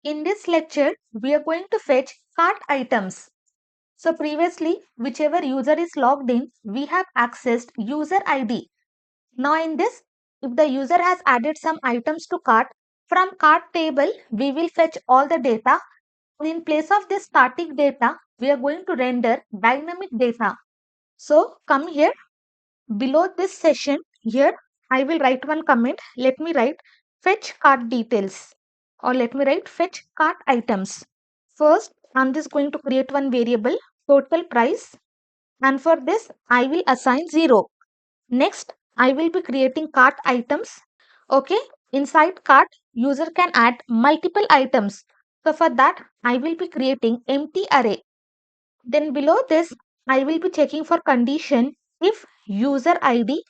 In this lecture, we are going to fetch cart items. So previously, whichever user is logged in, we have accessed user ID. Now in this, if the user has added some items to cart, from cart table, we will fetch all the data. And in place of this static data, we are going to render dynamic data. So come here, below this session, here I will write one comment. Let me write fetch cart details, or let me write fetch cart items. First, I'm just going to create one variable, total price, and for this I will assign 0. Next, I will be creating cart items. Okay, inside cart, user can add multiple items. So for that, I will be creating empty array. Then below this, I will be checking for condition if user ID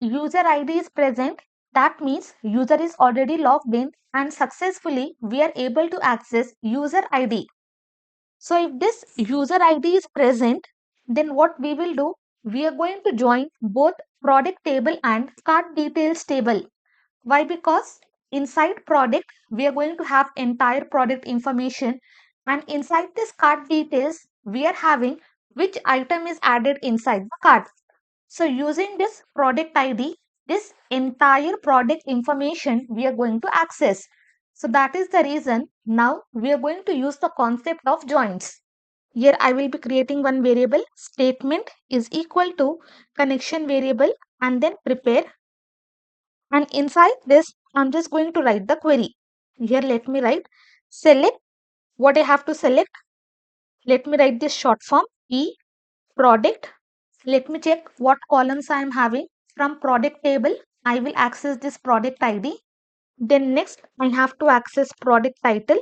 is present. That means user is already logged in and successfully we are able to access user ID. So if this user ID is present, then what we will do, we are going to join both product table and cart details table. Why? Because inside product, we are going to have entire product information, and inside this cart details, we are having which item is added inside the cart. So using this product ID, this entire product information we are going to access. So that is the reason now we are going to use the concept of joins. Here I will be creating one variable, statement is equal to connection variable, and then prepare. And inside this, I'm just going to write the query. Here let me write select what I have to select. Let me write this short form E product. Let me check what columns I am having. From product table, I will access this product ID. Then next, I have to access product title.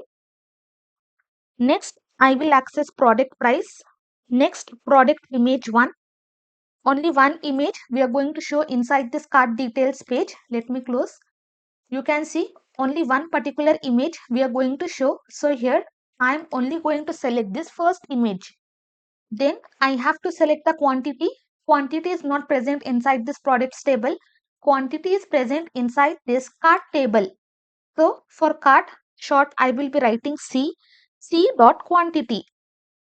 Next, I will access product price. Next, product image 1. Only one image we are going to show inside this cart details page. Let me close. You can see only one particular image we are going to show. So here I am only going to select this first image. Then I have to select the quantity. Quantity is not present inside this products table. Quantity is present inside this cart table. So for cart short, I will be writing C dot quantity.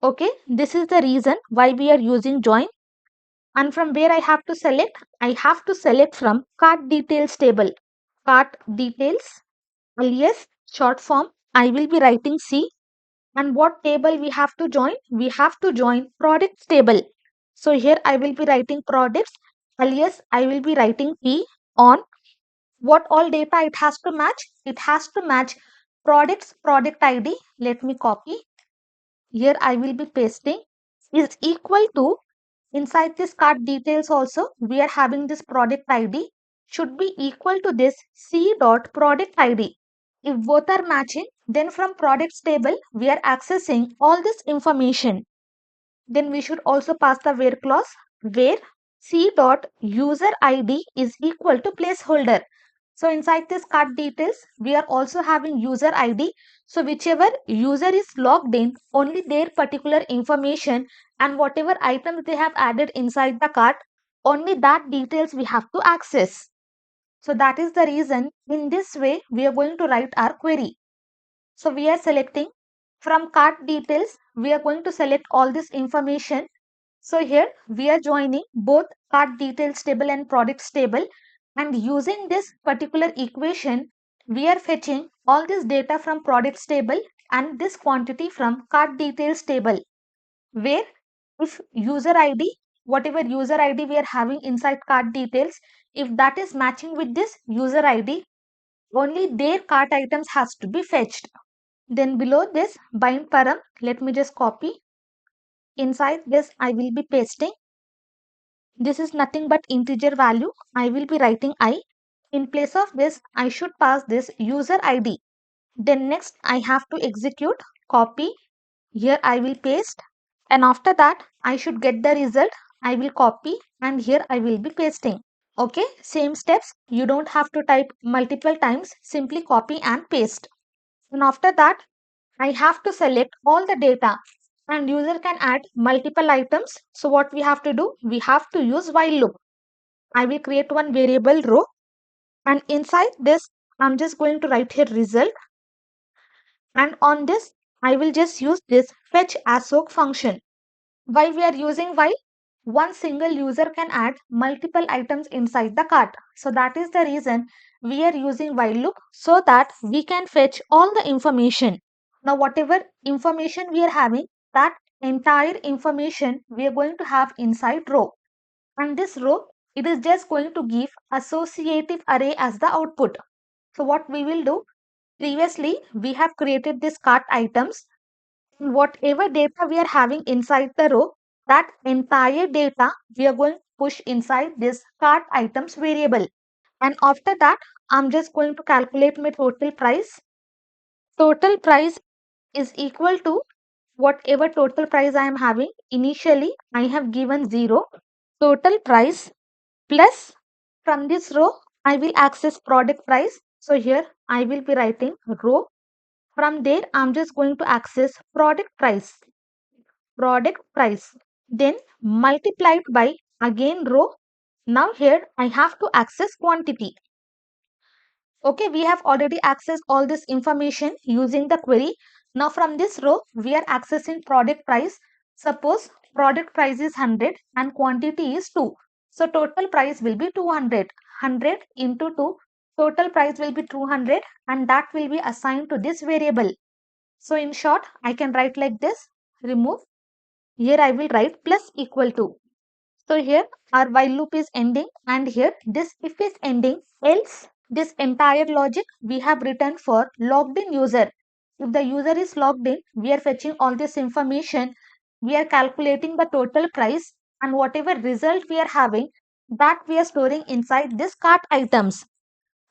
Okay, this is the reason why we are using join. And from where I have to select? I have to select from cart details table. Cart details alias short form. I will be writing C. And what table we have to join? We have to join products table. So here I will be writing products alias I will be writing P on what all data it has to match. It has to match products product ID. Let me copy. Here I will be pasting is equal to inside this cart details also we are having this product ID should be equal to this C dot product ID. If both are matching, then from products table, we are accessing all this information. Then we should also pass the where clause where C dot user ID is equal to placeholder. So inside this cart details, we are also having user ID. So whichever user is logged in, only their particular information and whatever items they have added inside the cart, only that details we have to access. So that is the reason in this way we are going to write our query. So we are selecting from cart details, we are going to select all this information. So here we are joining both cart details table and products table, and using this particular equation, we are fetching all this data from products table and this quantity from cart details table, where if user ID, whatever user ID we are having inside cart details, if that is matching with this user ID, only their cart items has to be fetched. Then below this bind param, let me just copy. Inside this, I will be pasting. This is nothing but integer value. I will be writing I. In place of this, I should pass this user ID. Then next, I have to execute, copy. Here I will paste. And after that, I should get the result. I will copy and here I will be pasting. Okay, same steps. You don't have to type multiple times. Simply copy and paste. And after that, I have to select all the data and user can add multiple items. So what we have to do? We have to use while loop. I will create one variable row and inside this, I'm just going to write here result. And on this, I will just use this fetch assoc function. Why we are using while? One single user can add multiple items inside the cart. So that is the reason we are using while loop, so that we can fetch all the information. Now whatever information we are having, that entire information we are going to have inside row. And this row, it is just going to give associative array as the output. So what we will do, previously we have created this cart items. Whatever data we are having inside the row, that entire data we are going to push inside this cart items variable. And after that, I'm just going to calculate my total price. Total price is equal to whatever total price I am having. Initially, I have given 0. Total price plus, from this row, I will access product price. So here I will be writing row. From there, I'm just going to access product price. Product price. Then multiplied by again row. Now here I have to access quantity. Okay, we have already accessed all this information using the query. Now from this row, we are accessing product price. Suppose product price is 100 and quantity is 2. So total price will be 200. 100 into 2. Total price will be 200 and that will be assigned to this variable. So in short, I can write like this. Remove. Here I will write plus equal to. So here our while loop is ending and here this if is ending, else this entire logic we have written for logged in user. If the user is logged in, we are fetching all this information, we are calculating the total price, and whatever result we are having, that we are storing inside this cart items.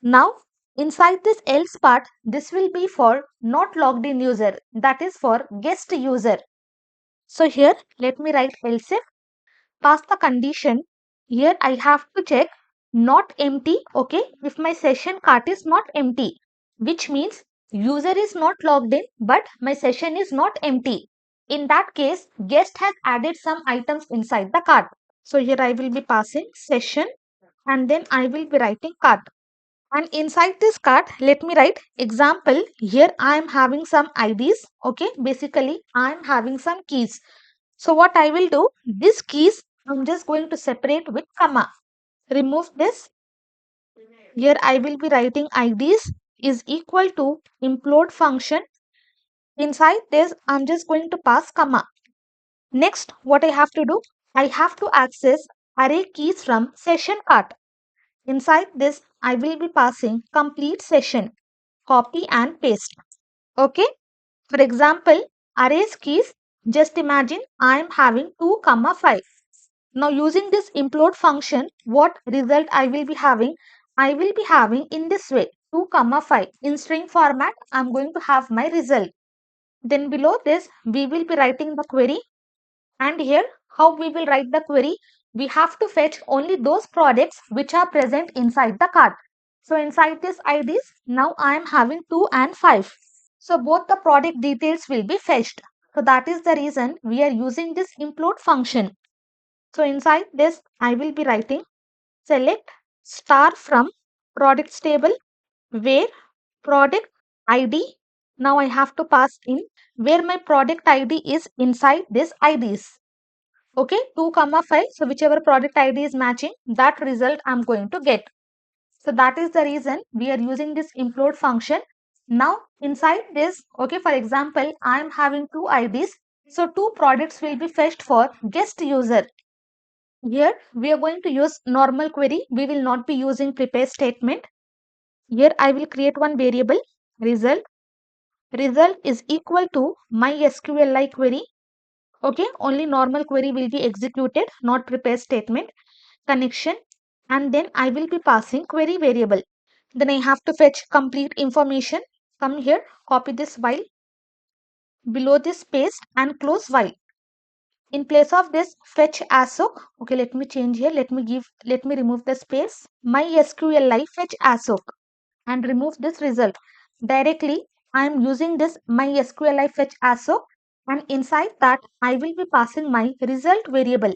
Now inside this else part, this will be for not logged in user, that is for guest user. So here let me write else if pass the condition. Here I have to check not empty. Okay, if my session cart is not empty, which means user is not logged in but my session is not empty. In that case, guest has added some items inside the cart. So here I will be passing session and then I will be writing cart. And inside this cart, let me write example. Here I am having some IDs. Okay, basically I am having some keys. So what I will do, these keys I'm just going to separate with comma. Remove this. Here I will be writing IDs is equal to implode function. Inside this I'm just going to pass comma. Next what I have to do, I have to access array keys from session cart. Inside this I will be passing complete session. Copy and paste. Okay. For example, arrays keys, just imagine I am having 2 comma 5. Now using this implode function, what result I will be having? I will be having in this way 2 comma 5. In string format, I am going to have my result. Then below this, we will be writing the query. And here, how we will write the query? We have to fetch only those products which are present inside the cart. So inside this IDs, now I am having 2 and 5. So both the product details will be fetched. So that is the reason we are using this implode function. So inside this, I will be writing select star from products table where product ID. Now I have to pass in where my product ID is inside this IDs. Okay, 2 comma 5. So whichever product ID is matching, that result I'm going to get. So that is the reason we are using this implode function. Now inside this, okay, for example, I am having 2 IDs. So 2 products will be fetched for guest user. Here we are going to use normal query. We will not be using prepare statement. Here I will create one variable result. Result is equal to MySQL query. Okay, only normal query will be executed, not prepare statement. Connection, and then I will be passing query variable. Then I have to fetch complete information. Come here, copy this while. Below this paste and close while. In place of this fetch ASOC, okay, let me change here. Let me remove the space. MySQL fetch ASOC and remove this result. Directly, I am using this MySQL fetch ASOC and inside that I will be passing my result variable.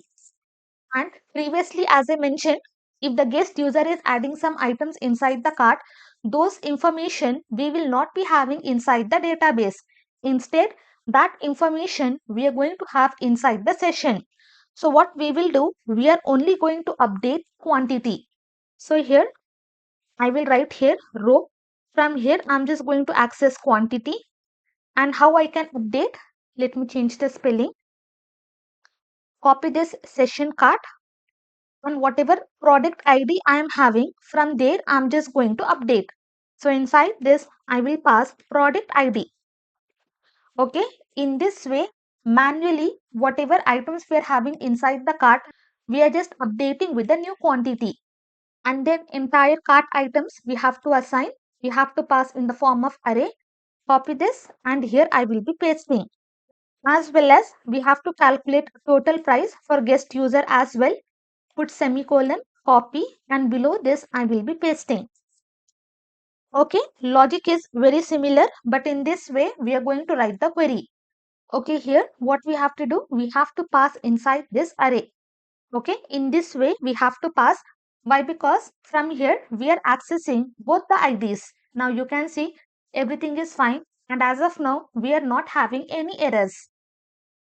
And previously, as I mentioned, if the guest user is adding some items inside the cart, those information we will not be having inside the database. Instead, that information we are going to have inside the session. So what we will do, we are only going to update quantity. So here I will write here row. From here I'm just going to access quantity. And how I can update? Let me change the spelling. Copy this session card, and whatever product ID I am having, from there I'm just going to update. So inside this I will pass product ID. Okay, in this way manually whatever items we are having inside the cart, we are just updating with the new quantity. And then entire cart items we have to assign, we have to pass in the form of array. Copy this and here I will be pasting. As well as we have to calculate total price for guest user as well. Put semicolon, copy, and below this I will be pasting. Okay, logic is very similar, but in this way we are going to write the query. Okay, here what we have to do, we have to pass inside this array. Okay, in this way we have to pass. Why? Because from here we are accessing both the IDs. Now you can see everything is fine, and as of now we are not having any errors.